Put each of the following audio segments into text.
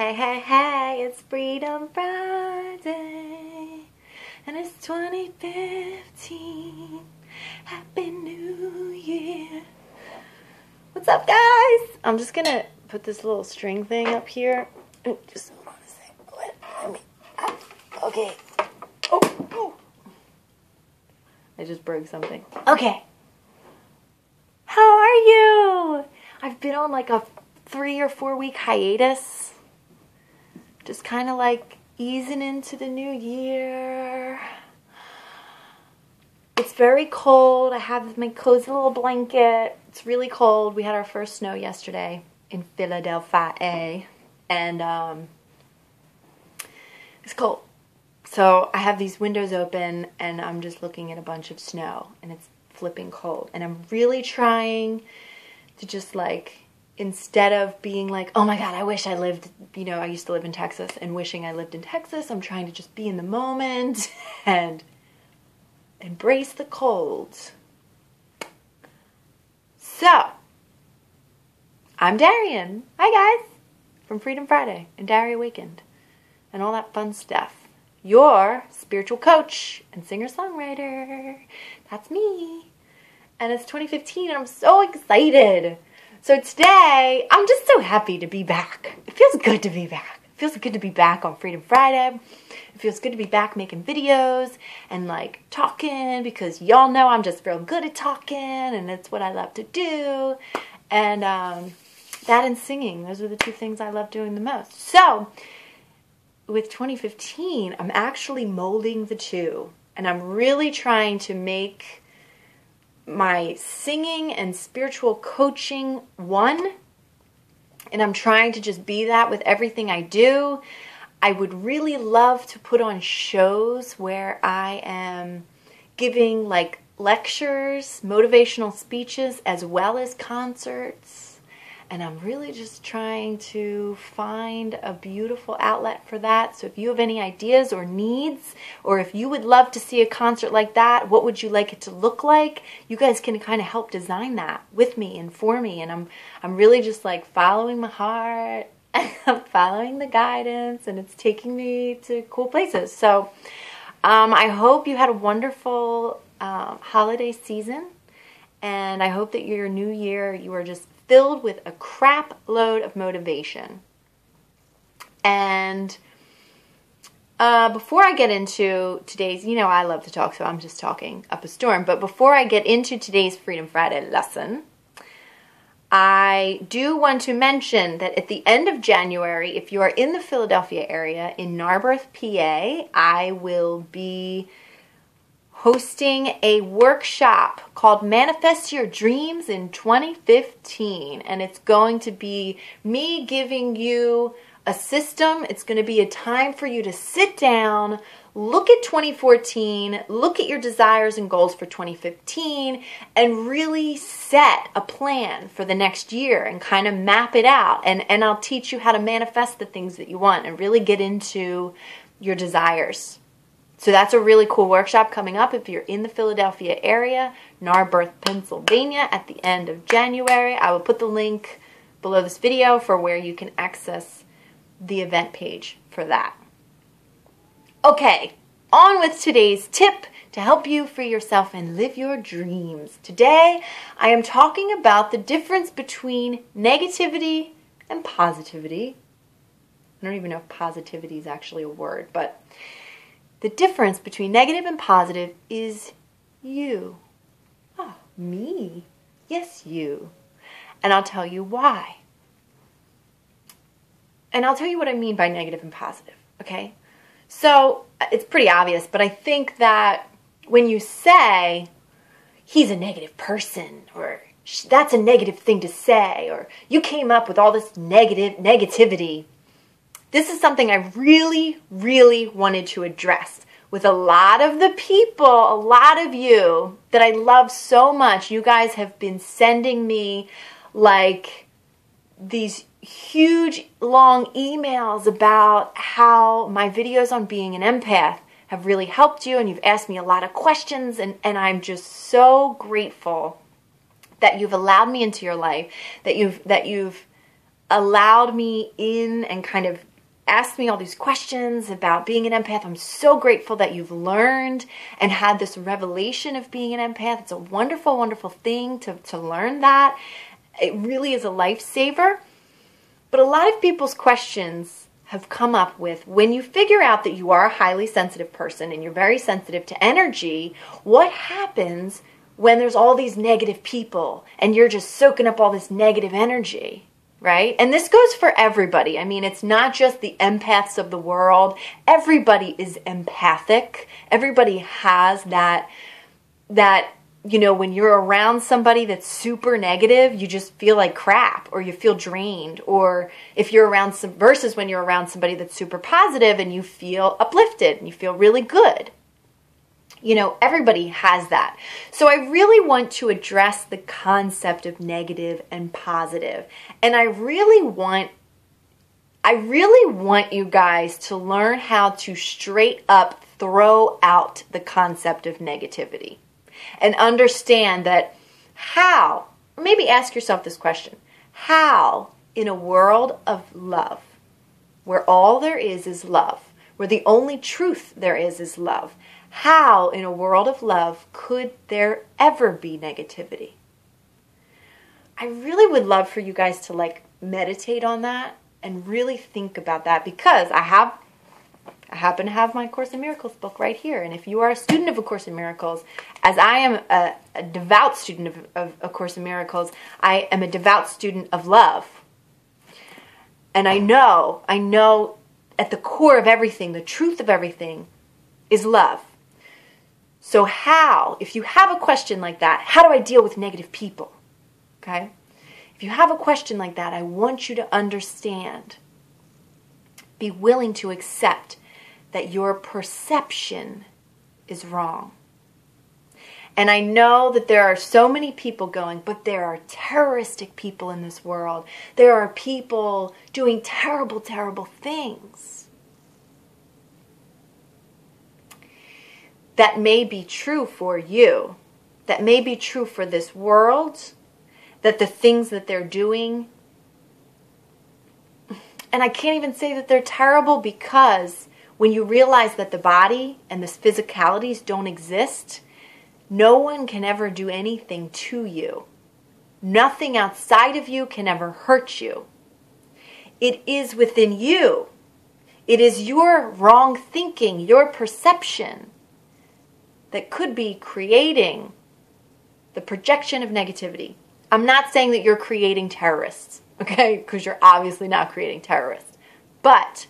Hey, hey, hey, it's Freedom Friday, and it's 2015. Happy New Year. What's up, guys? I'm just gonna put this little string thing up here. Just hold on a second. Let me. Okay. Oh. I just broke something. Okay. How are you? I've been on like a 3 or 4 week hiatus. Just kind of like easing into the new year. It's very cold. I have my cozy little blanket. It's really cold. We had our first snow yesterday in Philadelphia, and it's cold. So I have these windows open and I'm just looking at a bunch of snow and it's flipping cold. And I'm really trying to just like, instead of being like, oh my God, I wish I lived, I used to live in Texas, and wishing I lived in Texas, I'm trying to just be in the moment and embrace the cold. So, I'm Darienne. Hi guys, from Freedom Friday and Darienne Awakened and all that fun stuff. Your spiritual coach and singer-songwriter. That's me. And it's 2015 and I'm so excited. So today, I'm just so happy to be back. It feels good to be back. It feels good to be back on Freedom Friday. It feels good to be back making videos and like talking, because y'all know I'm just real good at talking and it's what I love to do. And that and singing, those are the two things I love doing the most. So with 2015, I'm actually molding the two, and I'm really trying to make my singing and spiritual coaching one, and I'm trying to just be that with everything I do. I would really love to put on shows where I am giving like lectures, motivational speeches, as well as concerts. And I'm really just trying to find a beautiful outlet for that. So if you have any ideas or needs, or if you would love to see a concert like that, what would you like it to look like? You guys can kind of help design that with me and for me. And I'm really just like following my heart. I'm following the guidance, and it's taking me to cool places. So I hope you had a wonderful holiday season. And I hope that your new year, you are just filled with a crap load of motivation. And before I get into today's, I love to talk, so I'm just talking up a storm. But before I get into today's Freedom Friday lesson, I do want to mention that at the end of January, if you are in the Philadelphia area, in Narberth, PA, I will be hosting a workshop called Manifest Your Dreams in 2015. And it's going to be me giving you a system. It's going to be a time for you to sit down, look at 2014, look at your desires and goals for 2015, and really set a plan for the next year and kind of map it out. And I'll teach you how to manifest the things that you want and really get into your desires. So that's a really cool workshop coming up if you're in the Philadelphia area, Narberth, Pennsylvania, at the end of January. I will put the link below this video for where you can access the event page for that. Okay, on with today's tip to help you free yourself and live your dreams. Today, I am talking about the difference between negativity and positivity. I don't even know if positivity is actually a word, but the difference between negative and positive is you. Oh, me? Yes, you. And I'll tell you why. And I'll tell you what I mean by negative and positive, okay? So, it's pretty obvious, but I think that when you say, he's a negative person, or that's a negative thing to say, or you came up with all this negativity, this is something I really, really wanted to address with a lot of the people, a lot of you that I love so much. You guys have been sending me like these huge long emails about how my videos on being an empath have really helped you, and you've asked me a lot of questions, and I'm just so grateful that you've allowed me into your life, that you've allowed me in and kind of asked me all these questions about being an empath. I'm so grateful that you've learned and had this revelation of being an empath. It's a wonderful, wonderful thing to learn that. It really is a lifesaver. But a lot of people's questions have come up with, when you figure out that you are a highly sensitive person and you're very sensitive to energy, what happens when there's all these negative people and you're just soaking up all this negative energy, right? And this goes for everybody. I mean, it's not just the empaths of the world. Everybody is empathic. Everybody has that, you know, when you're around somebody that's super negative, you just feel like crap, or you feel drained. Or if you're around versus when you're around somebody that's super positive and you feel uplifted and you feel really good. You know, everybody has that. So I really want to address the concept of negative and positive. And I really want you guys to learn how to straight up throw out the concept of negativity. And understand that how, or maybe ask yourself this question, how in a world of love, where all there is love, where the only truth there is love, how in a world of love could there ever be negativity? I really would love for you guys to like meditate on that and really think about that, because I happen to have my Course in Miracles book right here. And if you are a student of A Course in Miracles, as I am a devout student of A Course in Miracles, I am a devout student of love. And I know at the core of everything, the truth of everything is love. So how, if you have a question like that, how do I deal with negative people? Okay? If you have a question like that, I want you to understand, be willing to accept that your perception is wrong. And I know that there are so many people going, but there are terroristic people in this world. There are people doing terrible, terrible things. That may be true for you. That may be true for this world. That the things that they're doing, and I can't even say that they're terrible, because when you realize that the body and the physicalities don't exist, no one can ever do anything to you. Nothing outside of you can ever hurt you. It is within you. It is your wrong thinking, your perception, that could be creating the projection of negativity. I'm not saying that you're creating terrorists, okay? Because you're obviously not creating terrorists. But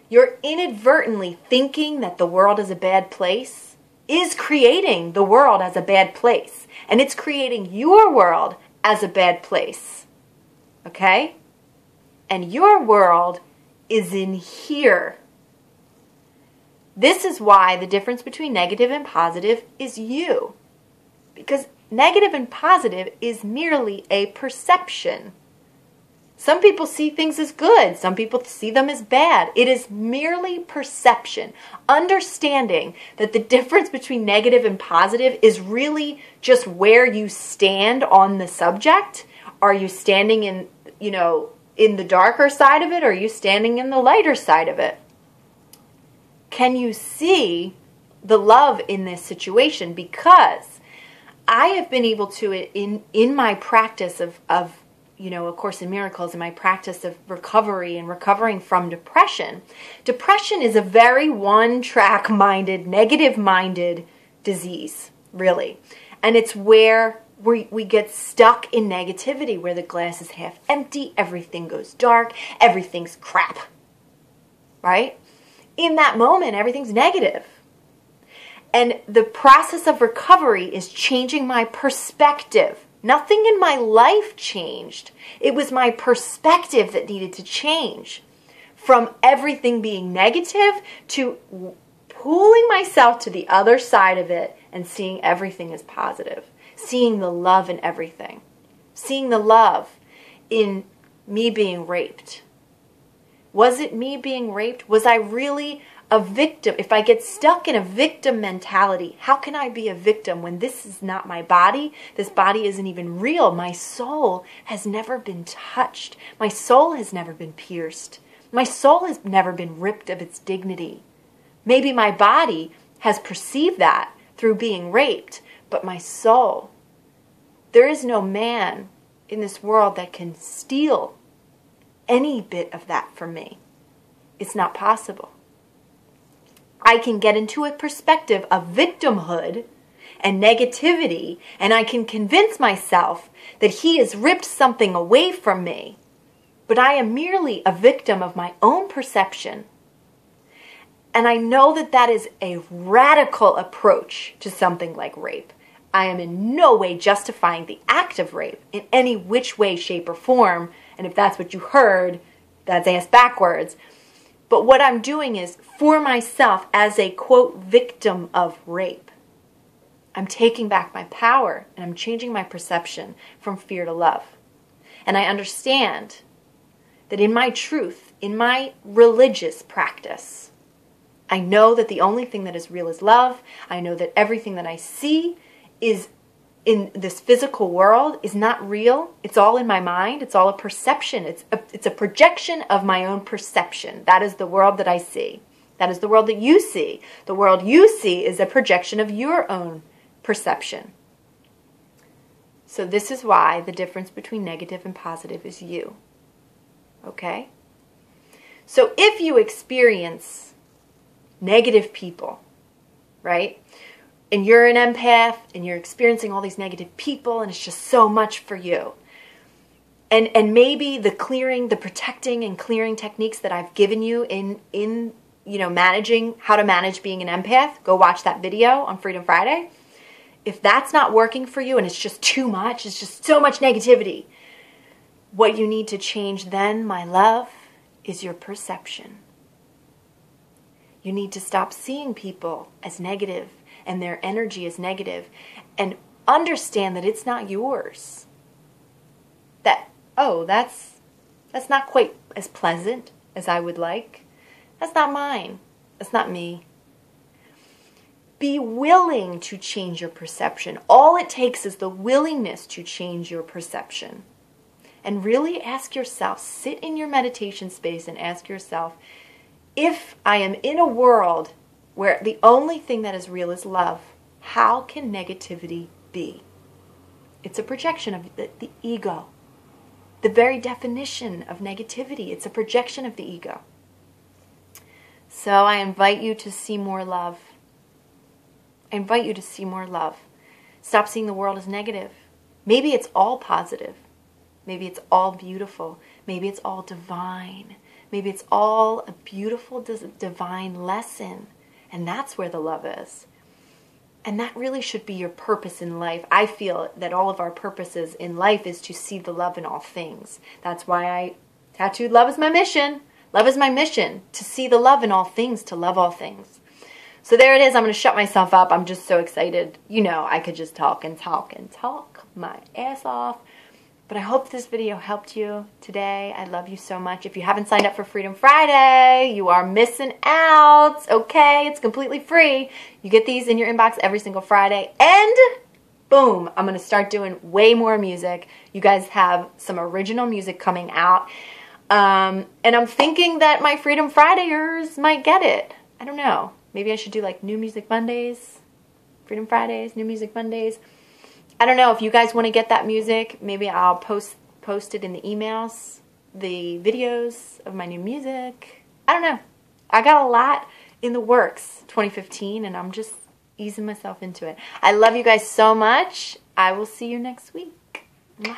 you're inadvertently thinking that the world is a bad place is creating the world as a bad place. And it's creating your world as a bad place. Okay? And your world is in here. This is why the difference between negative and positive is you. Because negative and positive is merely a perception. Some people see things as good. Some people see them as bad. It is merely perception. Understanding that the difference between negative and positive is really just where you stand on the subject. Are you standing in, in the darker side of it, or are you standing in the lighter side of it? Can you see the love in this situation? Because I have been able to, in my practice of A Course in Miracles, in my practice of recovery and recovering from depression. Depression is a very one-track minded, negative-minded disease, really. And it's where we get stuck in negativity, where the glass is half empty, everything goes dark, everything's crap, right? In that moment, everything's negative. And the process of recovery is changing my perspective. Nothing in my life changed. It was my perspective that needed to change. From everything being negative to pulling myself to the other side of it and seeing everything as positive. Seeing the love in everything. Seeing the love in me being raped. Was it me being raped? Was I really a victim? If I get stuck in a victim mentality, how can I be a victim when this is not my body? This body isn't even real. My soul has never been touched. My soul has never been pierced. My soul has never been ripped of its dignity. Maybe my body has perceived that through being raped, but my soul, there is no man in this world that can steal any bit of that from me. It's not possible. I can get into a perspective of victimhood and negativity, and I can convince myself that he has ripped something away from me, but I am merely a victim of my own perception. And I know that that is a radical approach to something like rape. I am in no way justifying the act of rape in any which way, shape, or form. And if that's what you heard, that's ass backwards. But what I'm doing is for myself as a, quote, victim of rape. I'm taking back my power and I'm changing my perception from fear to love. And I understand that in my truth, in my religious practice, I know that the only thing that is real is love. I know that everything that I see is in this physical world is not real. It's all in my mind. It's all a perception. It's a projection of my own perception. That is the world that I see. That is the world that you see. The world you see is a projection of your own perception. So this is why the difference between negative and positive is you. Okay? So if you experience negative people, right? And you're an empath and you're experiencing all these negative people and it's just so much for you. And maybe the clearing, the protecting and clearing techniques that I've given you in managing how to manage being an empath, go watch that video on Freedom Friday. If that's not working for you and it's just too much, it's just so much negativity, what you need to change then, my love, is your perception. You need to stop seeing people as negative and their energy as negative and understand that it's not yours. That, oh, that's not quite as pleasant as I would like. That's not mine. That's not me. Be willing to change your perception. All it takes is the willingness to change your perception. And really ask yourself, sit in your meditation space and ask yourself, if I am in a world where the only thing that is real is love, how can negativity be? It's a projection of the ego. The very definition of negativity, it's a projection of the ego. So I invite you to see more love. I invite you to see more love. Stop seeing the world as negative. Maybe it's all positive. Maybe it's all beautiful. Maybe it's all divine. Maybe it's all a beautiful divine lesson. And that's where the love is. And that really should be your purpose in life. I feel that all of our purposes in life is to see the love in all things. That's why I tattooed love is my mission. Love is my mission. To see the love in all things, to love all things. So there it is. I'm going to shut myself up. I'm just so excited. You know, I could just talk and talk and talk my ass off. But I hope this video helped you today. I love you so much. If you haven't signed up for Freedom Friday, you are missing out. Okay, it's completely free. You get these in your inbox every single Friday. And boom, I'm going to start doing way more music. You guys have some original music coming out. And I'm thinking that my Freedom Fridayers might get it. I don't know. Maybe I should do like New Music Mondays, Freedom Fridays, New Music Mondays. I don't know if you guys want to get that music. Maybe I'll post it in the emails, the videos of my new music. I don't know. I got a lot in the works 2015 and I'm just easing myself into it. I love you guys so much. I will see you next week. Mwah.